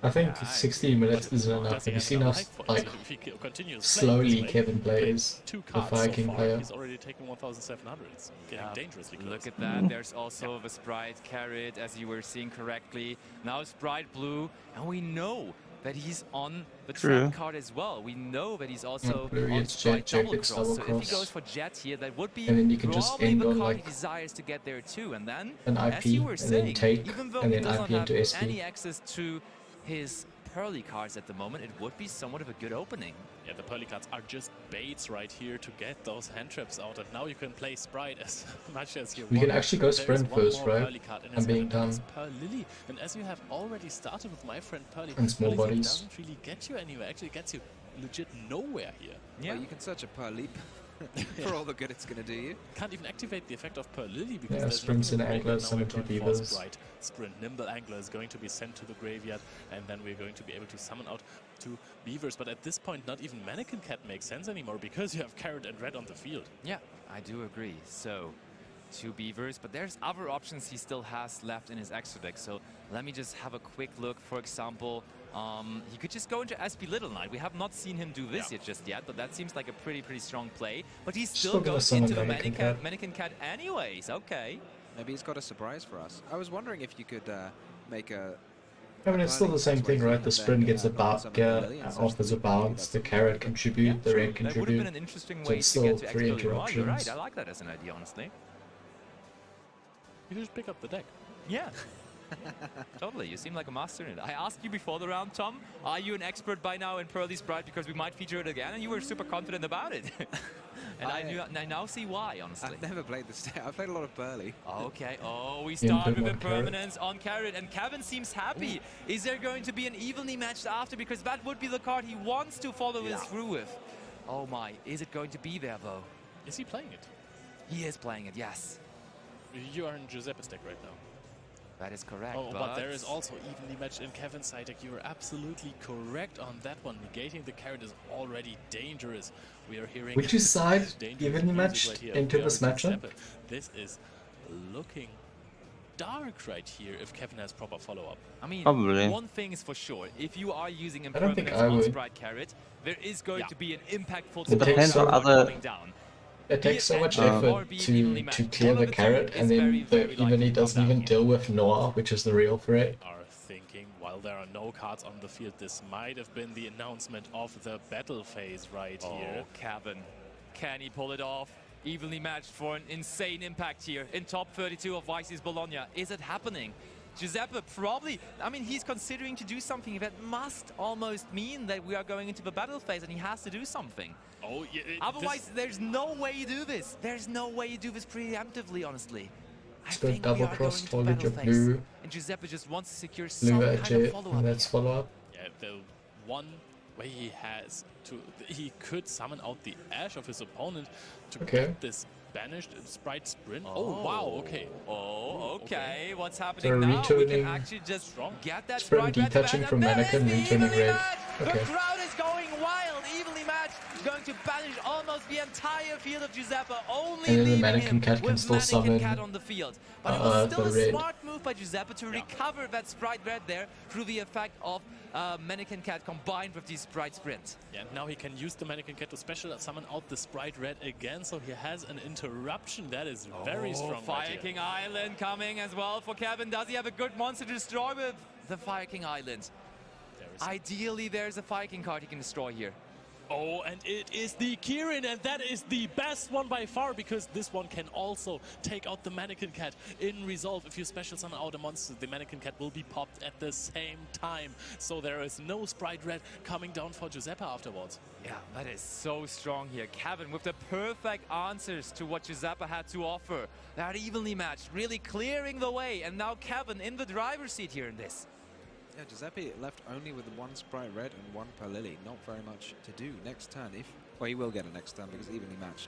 I think Yeah, 16 minutes But isn't does enough. he Have you have seen enough us, life points? like, If he continues slowly playing this way, Kevin plays, two the cards Fire so King far, player? he's already taken 1,700. It's getting dangerously close. Look at that. There's also the Sprite Carrot, as you were seeing correctly. Now Sprite Blue, and we know that he's on the True. trap card as well. We know that he's also Blue on gets Sprite Jet, Jet Double gets Cross. Double So if Cross. he goes for Jet here, that would be And then you can just probably end the on, card like, he desires to get there too. And then, an as IP, you were and then saying, take, even though and he then does IP not have into SP. any access to his Pearly cards at the moment, it would be somewhat of a good opening. Yeah, the Pearly cards are just baits right here to get those hand traps out, and now you can play Sprite as much as you want. We can actually go There is sprint one first, more right? Pearly card, and I'm it's being gonna be dumb. Pearl Lily. And as you have already started with my friend Pearly, And small Pearly bodies. doesn't really get you anywhere. Actually, it gets you legit nowhere here. Yeah. Well, you can search a Pearl Leap for all the good it's going to do you. Can't even activate the effect of Pearl Lily because Yeah, there's sprints nothing and in the graveyard. anglers, Now we're summon two going for beavers. Sprite. Sprint Nimble Angler is going to be sent to the graveyard, and then we're going to be able to summon out 2 beavers. But at this point, not even Mannequin Cat makes sense anymore because you have Carrot and Red on the field. Yeah, I do agree. So, 2 beavers, but there's other options he still has left in his extra deck. So let me just have a quick look. For example, he could just go into SP Little Knight. We have not seen him do this yet, but that seems like a pretty strong play. But he still gonna goes summon into the Mannequin Cat. Cat anyways. Okay. Maybe he's got a surprise for us. I was wondering if you could make a... I mean, it's still the same thing, right? The sprint gets a offers a bounce, the carrot contribute, the red That would have been contribute. an interesting So way it's to still get to 3 XP Little Knight. You're right. interruptions. I like that as an idea, honestly. You should pick up the deck. Yeah. Totally, you seem like a master in it. I asked you before the round, Tom, are you an expert by now in Pearly Sprite because we might feature it again, and you were super confident about it. And I now see why, honestly. I've never played this deck. I've played a lot of Pearly. Okay, we start with Input on Carrot. Impermanence on Carrot, and Kevin seems happy. Is there going to be an evenly matched after? Because that would be the card he wants to follow this through with. Oh my, is it going to be there though? Is he playing it? He is playing it, yes. You are in Giuseppe's deck right now. That is correct. Oh, but there is also evenly matched in Kevin's side deck. You are absolutely correct on that one. Negating the Carrot is already dangerous. We are hearing Which is side dangerous evenly music matched right here. into We this are matchup? Giuseppe. This is looking dark right here if Kevin has proper follow-up. I mean, Probably. one thing is for sure. If you are using I don't think Impermanence I on would. Sprite Carrot, there is going to be an impactful It depends spell on other- coming down. It takes so much Or effort be to evenly matched. clear One of the the two carrot, is and then very, very the evenly likely to doesn't come even down deal with Noir, which is the real threat. Are thinking, while there are no cards on the field, this might have been the announcement of the battle phase right here. Oh, Kevin. Can he pull it off? Evenly matched for an insane impact here in top 32 of YC's Bologna. Is it happening? Giuseppe probably, I mean, he's considering to do something that must almost mean that we are going into the battle phase and he has to do something. Oh, yeah. Otherwise, there's no way you do this. There's no way you do this preemptively, honestly. I Let's go think double we are cross, going into foliage battle of phase. blue. And Giuseppe just wants to secure some Blue kind edge of it, follow-up. and let's follow up. Yeah, the one way he has to, he could summon out the Ash of his opponent to get this banished Sprite Sprint. Oh, wow, okay. Oh, okay. Okay. What's They're happening now? We can returning actually just get that Sprite Sprite detaching red from back, and Mannequin, there is the returning evenly red. matched. Okay. The crowd is going wild. Evenly matched. Going to banish almost the entire field of Giuseppe. Only And then the leaving Mannequin him Cat can with still Mannequin summon, Cat on the field. But it was still the a red. smart move by Giuseppe to recover that Sprite red there through the effect of Mannequin Cat combined with the Sprite Sprint. Yeah, and now he can use the Mannequin Cat to special summon out the Sprite Red again, so he has an interruption that is very strong. Fire right King Island coming as well for Kevin. Does he have a good monster to destroy with the Fire King Island? Ideally, there's a Fire King card he can destroy here. Oh, and it is the Kirin, and that is the best one by far, because this one can also take out the Mannequin Cat in Resolve. If you special summon out a monster, the Mannequin Cat will be popped at the same time. So there is no Sprite Red coming down for Giuseppe afterwards. Yeah, that is so strong here. Kevin with the perfect answers to what Giuseppe had to offer. That evenly matched, really clearing the way. And now Kevin in the driver's seat here in this. Yeah, Giuseppe left only with one Sprite Red and one Per Lily. Not very much to do next turn. Well, he will get a next turn because evenly matched.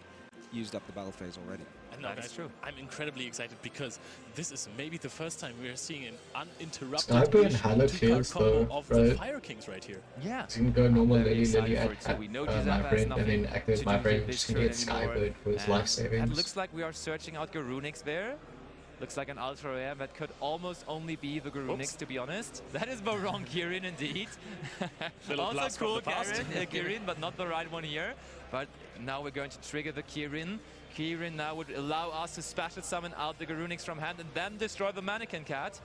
Used up the battle phase already. And now, guys, true. I'm incredibly excited because this is maybe the first time we are seeing an uninterrupted combo of the Fire Kings right here. Yeah. He's gonna go normal Lily at we know my brain, and then activate my brain, just gonna get Skybird for his life savings. It looks like we are searching out Garunix there. Looks like an Ultra Rare that could almost only be the Garunix, to be honest. That is the wrong Kirin indeed. Also cool Kirin, but not the right one here. But now we're going to trigger the Kirin. Kirin now would allow us to special summon out the Garunix from hand and then destroy the Mannequin Cat.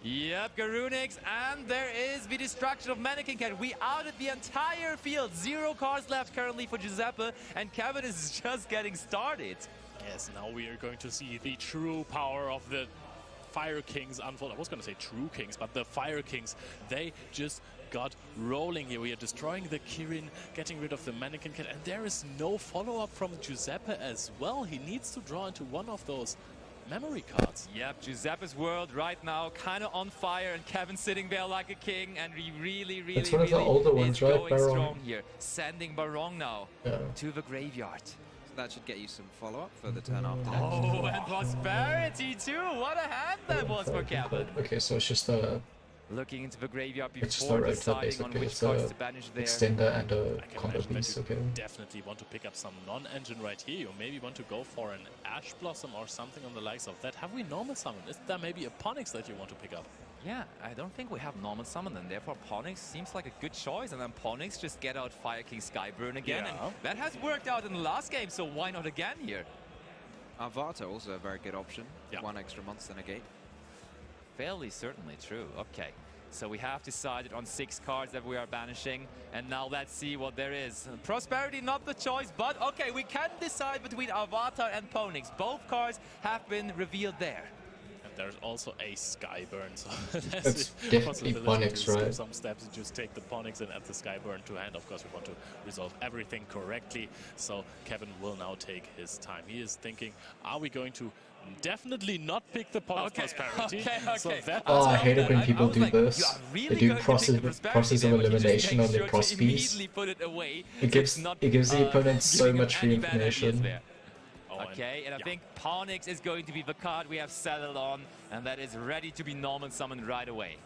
Yep, Garunix, and there is the destruction of Mannequin Cat. We outed the entire field. 0 cards left currently for Giuseppe, and Kevin is just getting started. Yes, now we are going to see the true power of the Fire Kings unfold. I was going to say True Kings, but the Fire Kings, they just got rolling here. We are destroying the Kirin, getting rid of the Mannequin Cat, and there is no follow-up from Giuseppe as well. He needs to draw into one of those memory cards. Yep, Giuseppe's world right now kind of on fire, and Kevin sitting there like a king, and he really It's one of the older ones, right? going strong here. Sending Barong now to the graveyard. That should get you some follow-up for the turn after. Oh, and Prosperity too! What a hand that was for Kevin! Okay, so it's just a... Looking into the graveyard It's just before a deciding on which cards to banish there. extender and a I can combo imagine piece, that you okay. definitely want to pick up some non-engine right here. You maybe want to go for an Ash Blossom or something on the likes of that. Have we normal summon? Is there maybe a Ponix that you want to pick up? Yeah, I don't think we have normal summon, and therefore Ponix seems like a good choice. And then Ponix just get out Fire King Skyburn again, and that has worked out in the last game, so why not again here? Arvata also a very good option. 1 extra monster negate. Fairly certainly true. Okay, so we have decided on 6 cards that we are banishing, and now let's see what there is. Prosperity not the choice, but okay, we can decide between Avatar and Ponix. Both cards have been revealed there. There's also a Skyburn, so That's definitely Ponix, right? Skip some steps and just take the Ponix and add the Skyburn to hand. Of course, we want to resolve everything correctly, so Kevin will now take his time. He is thinking, are we going to definitely not pick the Ponix Prosperity? So that I hate it when people do this. They do process of elimination on the pros piece. It gives the opponent so much free information. Okay, and I think Ponix is going to be the card we have settled on, and that is ready to be normal summoned right away.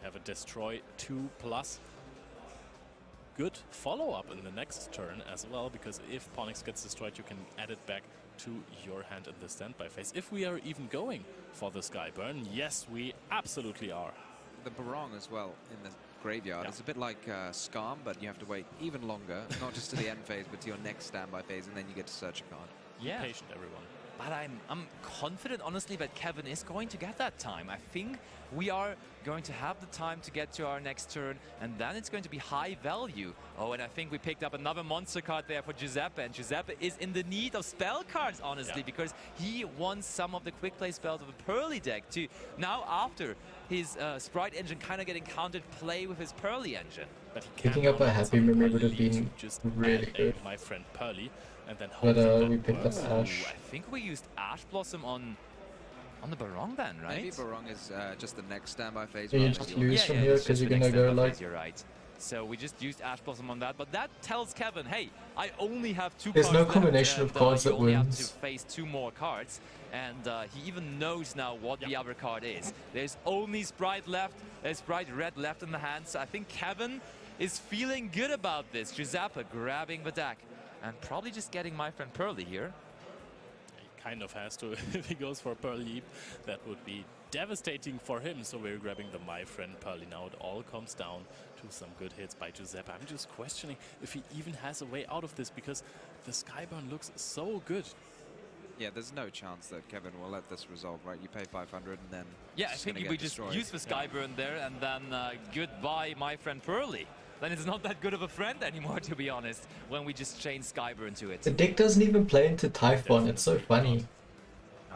Have a Destroy 2+. Good follow-up in the next turn as well, because if Ponix gets destroyed, you can add it back to your hand in the standby phase. If we are even going for the Skyburn, yes, we absolutely are. The Barong as well in the graveyard. It's a bit like Skarm, but you have to wait even longer, not just to the end phase, but to your next standby phase, and then you get to search a card. Yeah. Be patient, everyone. But I'm confident, honestly, that Kevin is going to get that time. I think we are going to have the time to get to our next turn, and then it's going to be high value. Oh, and I think we picked up another monster card there for Giuseppe, and Giuseppe is in the need of spell cards, honestly, because he wants some of the quick play spells of a Pearly deck to now, after his Sprite engine kind of getting countered, play with his Pearly engine. But he Picking up a Happy Memory would have been just really good. My friend Pearly, and then But hopefully we that picked up works. Ash. I think we used Ash Blossom on the Barong then, right? Maybe Barong is just the next standby phase. Yeah, you rather just than your- lose from yeah, here it's because just you're the gonna next go step, like... You're right. So we just used Ash Blossom on that, but that tells Kevin, hey, I only have 2 There's cards no left, combination of and, cards you that only have to wins. face 2 more cards, and he even knows now what the other card is. There's only Sprite left, there's Sprite Red left in the hand, so I think Kevin is feeling good about this. Giuseppe grabbing the deck, and probably just getting my friend Pearly here. He kind of has to. If he goes for Pearl Leap, that would be devastating for him. So we're grabbing the My Friend Pearly now. It all comes down to some good hits by Giuseppe. I'm just questioning if he even has a way out of this, because the Skyburn looks so good. Yeah, there's no chance that Kevin will let this resolve, right? You pay 500 and then Yeah, I it's think gonna if we get just destroyed. use the Skyburn there, and then goodbye, my friend Pearly. Then it's not that good of a friend anymore, to be honest, when we just chain Skyburn to it. The deck doesn't even play into Typhon, it's so funny.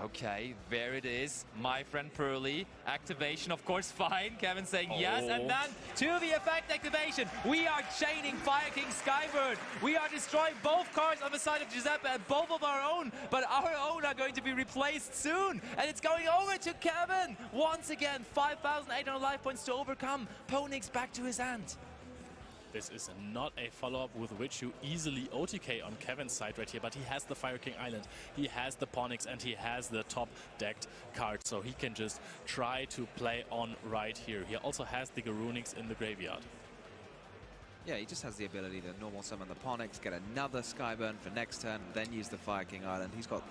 Okay, there it is. My friend Pearly. Activation, of course, fine. Kevin saying yes. And then to the effect activation, we are chaining Fire King Skyburn. We are destroying both cards on the side of Giuseppe and both of our own. But our own are going to be replaced soon. And it's going over to Kevin. Once again, 5,800 life points to overcome. Ponix back to his hand. This is not a follow-up with which you easily OTK on Kevin's side right here, but he has the Fire King Island, he has the Ponix, and he has the top decked card, so he can just try to play on right here. He also has the Garunix in the graveyard. Yeah, he just has the ability to normal summon the Ponix, get another Skyburn for next turn, then use the Fire King Island. He's got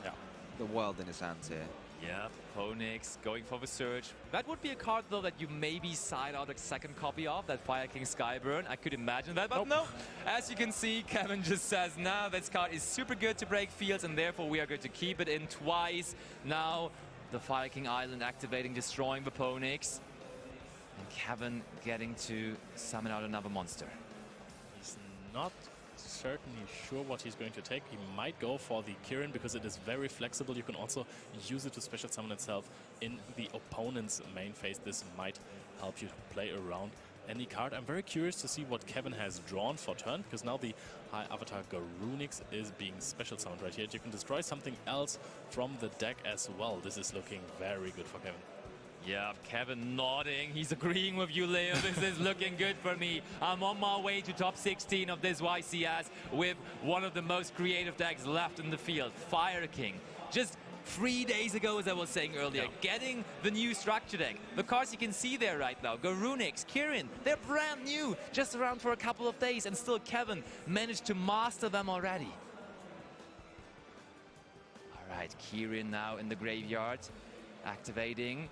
the world in his hands here. Yeah, Ponix going for the Surge. That would be a card, though, that you maybe side out a second copy of, that Fire King Skyburn. I could imagine that, but no. As you can see, Kevin just says, nah, this card is super good to break fields, and therefore we are going to keep it in twice. Now, the Fire King Island activating, destroying the Ponix. And Kevin getting to summon out another monster. He's not certainly sure what he's going to take. He might go for the Kirin because it is very flexible. You can also use it to special summon itself in the opponent's main phase. This might help you to play around any card. I'm very curious to see what Kevin has drawn for turn, because now the High Avatar Garunix is being special summoned right here. You can destroy something else from the deck as well. This is looking very good for Kevin. Yeah, Kevin nodding. He's agreeing with you, Leo. This is looking good for me. I'm on my way to top 16 of this YCS with one of the most creative decks left in the field, Fire King. Just 3 days ago, as I was saying earlier, getting the new structure deck. The cards you can see there right now, Garunix, Kirin, they're brand new, just around for a couple of days, and still Kevin managed to master them already. All right, Kirin now in the graveyard, activating.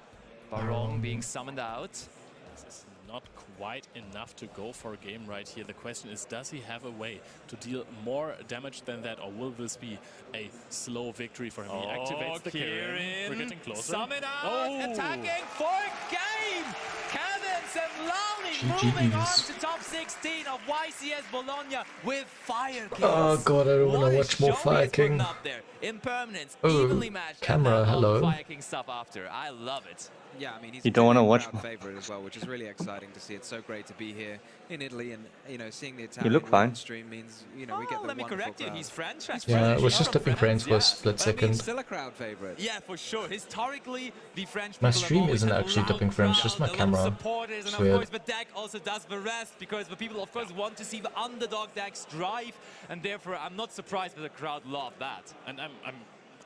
Barong being summoned out. This is not quite enough to go for a game right here. The question is, does he have a way to deal more damage than that, or will this be a slow victory for him? He activates the Kirin. We're getting closer. Summon out, attacking for game! Kevin Semlani moving on to top 16 of YCS Bologna with Fire King. Oh god, I don't want to watch more Fire King. Up there. Impermanence, Oh, evenly matched. camera, and then hello. Fire King stuff after. I love it. Yeah, I mean, he's You don't wanna a watch crowd favorite as well, which is really exciting to see. It's so great to be here in Italy, and seeing the You Italian look fine. stream means we get the Let me wonderful correct you. crowd. He's French. Yeah, it was He's just from dipping frames for a split But I mean, second. still a crowd favorite. Yeah, for sure. Historically, the French My people have stream always isn't had a actually loud dipping frames, crowd, just my a lot of camera. supporters, and It's of weird. course the deck also does the rest, because the people, of course, want to see the underdog decks drive, and therefore I'm not surprised that the crowd love that. And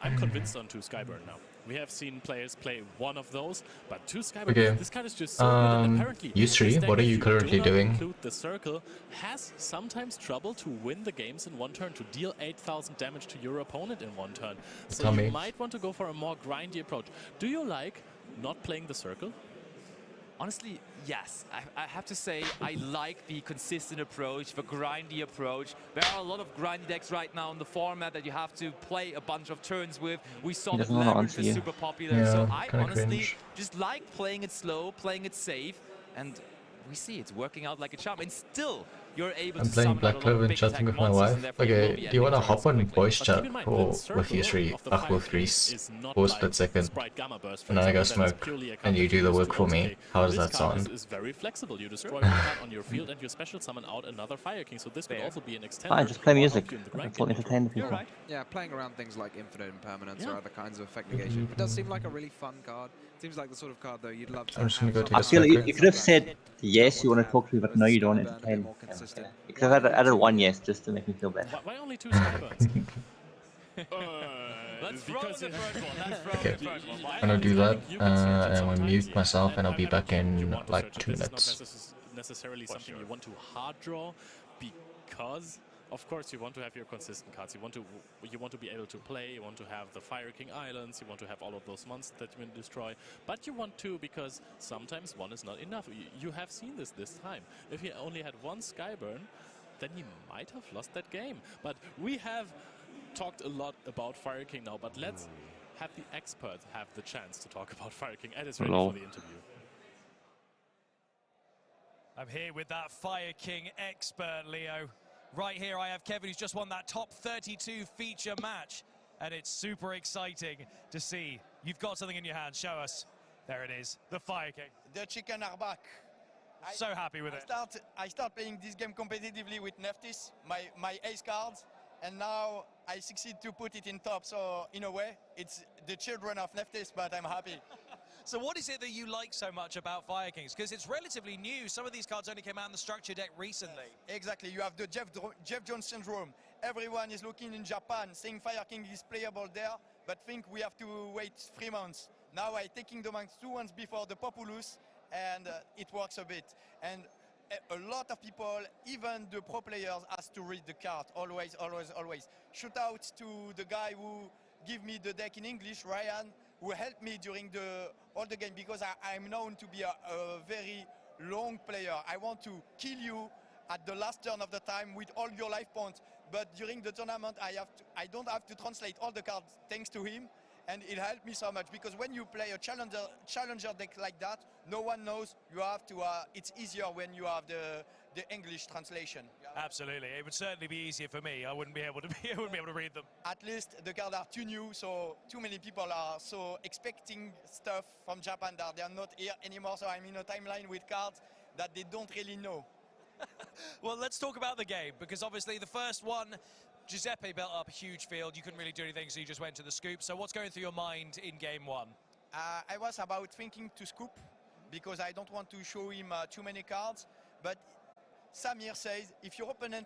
I'm convinced on 2 Skyburn now. We have seen players play one of those, but 2 Skyburn, Okay. this card is just so good, and apparently Yusri, this deck, what are if you currently do not doing? include the circle, has sometimes trouble to win the games in one turn, to deal 8,000 damage to your opponent in one turn. So Tell you me. might want to go for a more grindy approach. Do you like not playing the circle? Honestly, yes. I have to say I like the consistent approach, the grindy approach. There are a lot of grindy decks right now in the format that you have to play a bunch of turns with. We saw that doesn't wanna Labyrinth answer is you. super popular. Yeah, So I kinda honestly cringe. just like playing it slow, playing it safe, and we see it's working out like a charm. And still, you're able I'm to playing summon out a Black lot Clover of and big chatting attack with my monsters, wife. and therefore you will Okay, be do you wanna ending hop turns on quickly. voice But chat keep in mind, the or with circle you three? of the With Fire three King is not for a like split second. Sprite Gamma Burst, for And then I go example, that is smoke, purely a and you counter do the to work use for to me. auto-K. How does This that card sound? is very flexible. You destroy one card on your field and you special summon out another Fire King. So this could Fair. also be an extender. Fine, just play or help music. you in the That's grind what game later entertain the on. You're people. right. Yeah, playing around things like Infinite Impermanence Yeah. or other kinds of effect negation. It does seem like a really fun card. Seems like the sort of card, though, you'd love to I'm just gonna have go some take a I time feel smoke. like you could have said yes, you want to talk to me, but no, you don't want to Skyburn a bit entertain. more consistent. You could have Why added only one two? yes just to make me feel better. Why only 2 Skyburns? Let's throw because in the it- first one. Let's throw Okay. in the first one. Why I'm gonna not? do that, You can search it and I'm gonna sometimes, mute myself, and I'll be I back know you in want to like search it. 2 This minutes. is not necessarily something you want to hard draw, because of course you want to have your consistent cards. You want to be able to play. You want to have the Fire King Islands. You want to have all of those monsters that you can destroy. But you want to, because sometimes one is not enough. You have seen this time. If he only had one Skyburn, then he might have lost that game. But we have talked a lot about Fire King now. But let's have the experts have the chance to talk about Fire King. Ed is ready Hello. for the interview. I'm here with that Fire King expert, Leo. Right here I have Kevin, who's just won that top 32 feature match. And it's super exciting to see. You've got something in your hand. Show us. There it is, the Fire King. The chicken are back. So happy with it. I start playing this game competitively with Neftis, my ace cards, and now I succeed to put it in top. So in a way, it's the children of Neftis, but I'm happy. So what is it that you like so much about Fire Kings? Because it's relatively new. Some of these cards only came out in the structure deck recently. Exactly, you have the Jeff Jones syndrome. Everyone is looking in Japan, saying Fire King is playable there, but think we have to wait 3 months. Now I'm taking the months 2 months before the Populous, and it works a bit. And a lot of people, even the pro players, has to read the card. Always, always, always. Shout out to the guy who gave me the deck in English, Ryan, who helped me during all the game, because I'm known to be a very long player. I want to kill you at the last turn of the time with all your life points. But during the tournament, I don't have to translate all the cards thanks to him. And it helped me so much, because when you play a challenger deck like that, no one knows. You have to. It's easier when you have the English translation. Absolutely, it would certainly be easier for me. I wouldn't be able to read them. At least the cards are too new, so too many people are so expecting stuff from Japan that they are not here anymore. So I'm in a timeline with cards that they don't really know. Well, let's talk about the game, because obviously the first one, Giuseppe built up a huge field. You couldn't really do anything, so you just went to the scoop. So what's going through your mind in game one? I was about thinking to scoop, because I don't want to show him too many cards. But Samir says, if your opponent